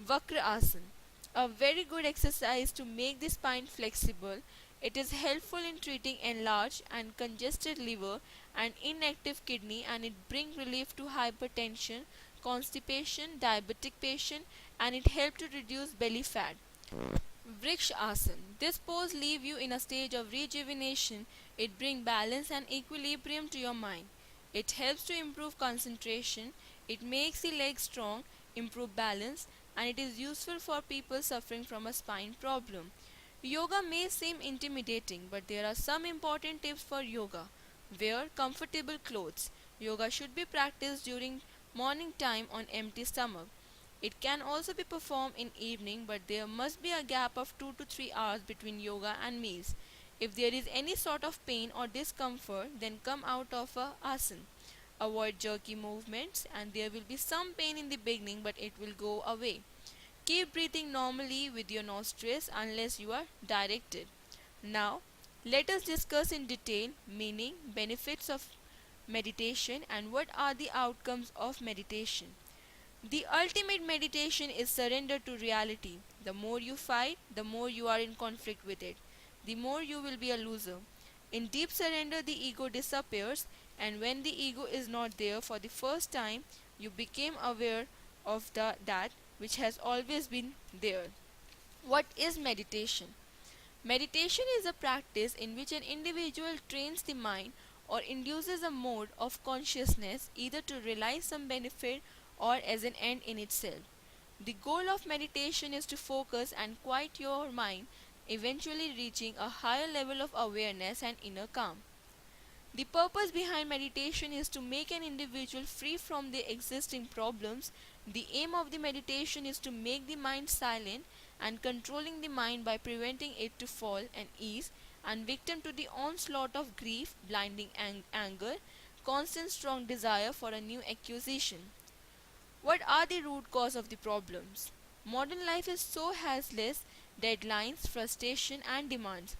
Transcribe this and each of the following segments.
Vakra Asana, a very good exercise to make the spine flexible. It is helpful in treating enlarged and congested liver and inactive kidney, and it brings relief to hypertension, constipation, diabetic patient, and it helps to reduce belly fat. Vriksha Asana. This pose leaves you in a stage of rejuvenation. It brings balance and equilibrium to your mind. It helps to improve concentration. It makes the legs strong, improve balance, and it is useful for people suffering from a spine problem. Yoga may seem intimidating, but there are some important tips for yoga. Wear comfortable clothes. Yoga should be practiced during morning time on empty stomach. It can also be performed in evening, but there must be a gap of 2 to 3 hours between yoga and meals. If there is any sort of pain or discomfort, then come out of a asana. Avoid jerky movements, and there will be some pain in the beginning, but it will go away. Keep breathing normally with your nostrils unless you are directed. Now, let us discuss in detail meaning, benefits of meditation, and what are the outcomes of meditation. The ultimate meditation is surrender to reality. The more you fight, the more you are in conflict with it. The more you will be a loser. In deep surrender, the ego disappears, and when the ego is not there for the first time, you became aware of that which has always been there. What is meditation? Meditation is a practice in which an individual trains the mind or induces a mode of consciousness either to realize some benefit or as an end in itself. The goal of meditation is to focus and quiet your mind, eventually reaching a higher level of awareness and inner calm. The purpose behind meditation is to make an individual free from the existing problems. The aim of the meditation is to make the mind silent and controlling the mind by preventing it to fall and ease and victim to the onslaught of grief, blinding anger, constant strong desire for a new acquisition. What are the root cause of the problems? Modern life is so hassless, deadlines, frustration and demands.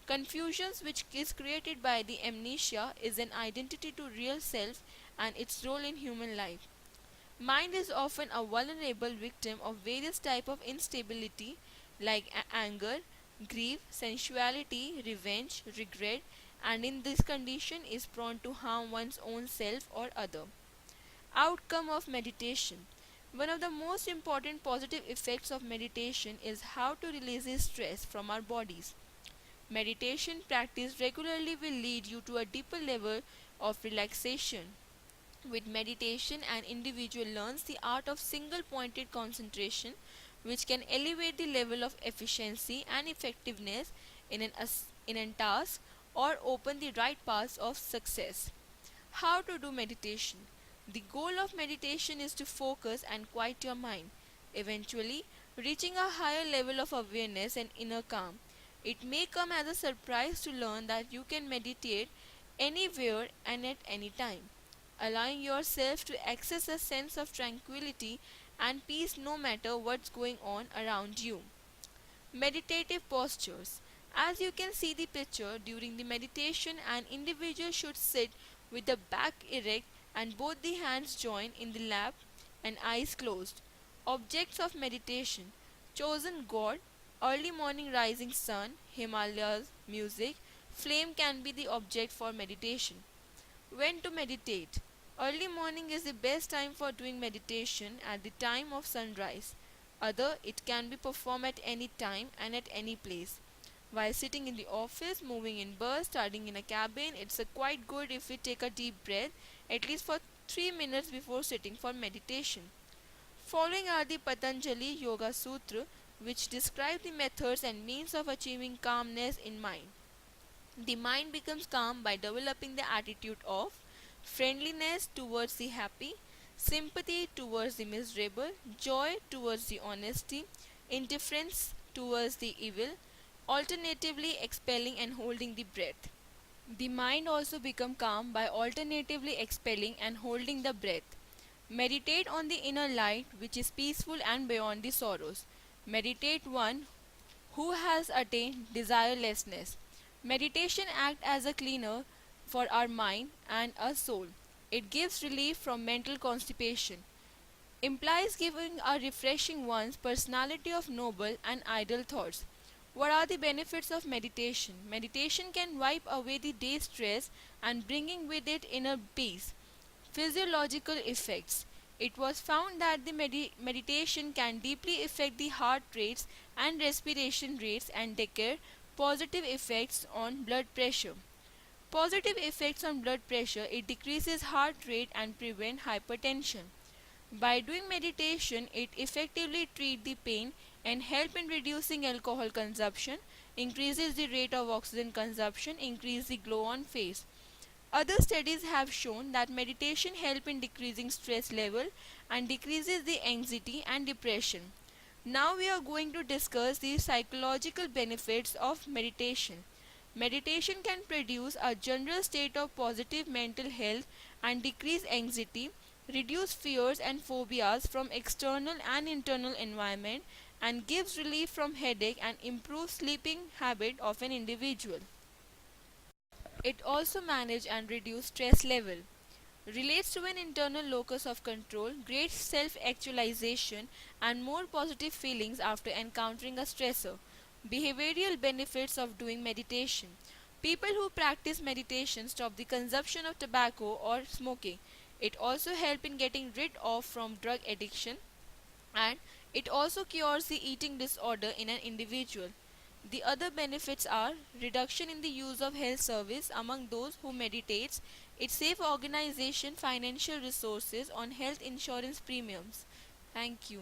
Confusions which is created by the amnesia is an identity to real self and its role in human life. Mind is often a vulnerable victim of various types of instability like anger, grief, sensuality, revenge, regret, and in this condition is prone to harm one's own self or other. Outcome of meditation. One of the most important positive effects of meditation is how to release stress from our bodies. Meditation practice regularly will lead you to a deeper level of relaxation. With meditation, an individual learns the art of single pointed concentration, which can elevate the level of efficiency and effectiveness in a task or open the right paths of success. How to do meditation? The goal of meditation is to focus and quiet your mind, eventually reaching a higher level of awareness and inner calm. It may come as a surprise to learn that you can meditate anywhere and at any time, allowing yourself to access a sense of tranquility and peace no matter what's going on around you. Meditative postures. As you can see the picture, during the meditation, an individual should sit with the back erect and both the hands joined in the lap and eyes closed. Objects of meditation. Chosen God, early morning rising sun, Himalayas, music, flame can be the object for meditation. When to meditate? Early morning is the best time for doing meditation at the time of sunrise. Other, it can be performed at any time and at any place. While sitting in the office, moving in bus, studying in a cabin, it's a quite good if we take a deep breath at least for 3 minutes before sitting for meditation. Following are the Patanjali Yoga Sutra, which describe the methods and means of achieving calmness in mind. The mind becomes calm by developing the attitude of friendliness towards the happy, sympathy towards the miserable, joy towards the honesty, indifference towards the evil, alternatively expelling and holding the breath. The mind also becomes calm by alternatively expelling and holding the breath. Meditate on the inner light which is peaceful and beyond the sorrows. Meditate one who has attained desirelessness. Meditation acts as a cleaner for our mind and our soul. It gives relief from mental constipation. Implies giving a refreshing one's personality of noble and idle thoughts. What are the benefits of meditation? Meditation can wipe away the day's stress and bringing with it inner peace. Physiological effects. It was found that the meditation can deeply affect the heart rates and respiration rates and declare positive effects on blood pressure. Positive effects on blood pressure, it decreases heart rate and prevent hypertension. By doing meditation, it effectively treats the pain and help in reducing alcohol consumption, increases the rate of oxygen consumption, increase the glow on face. Other studies have shown that meditation helps in decreasing stress level and decreases the anxiety and depression. Now we are going to discuss the psychological benefits of meditation. Meditation can produce a general state of positive mental health and decrease anxiety, reduce fears and phobias from external and internal environment, and gives relief from headache and improves sleeping habit of an individual. It also manage and reduce stress level. Relates to an internal locus of control, great self actualization, and more positive feelings after encountering a stressor. Behavioral benefits of doing meditation. People who practice meditation stop the consumption of tobacco or smoking. It also helps in getting rid of from drug addiction, and it also cures the eating disorder in an individual. The other benefits are reduction in the use of health service among those who meditates. It saves organization financial resources on health insurance premiums. Thank you.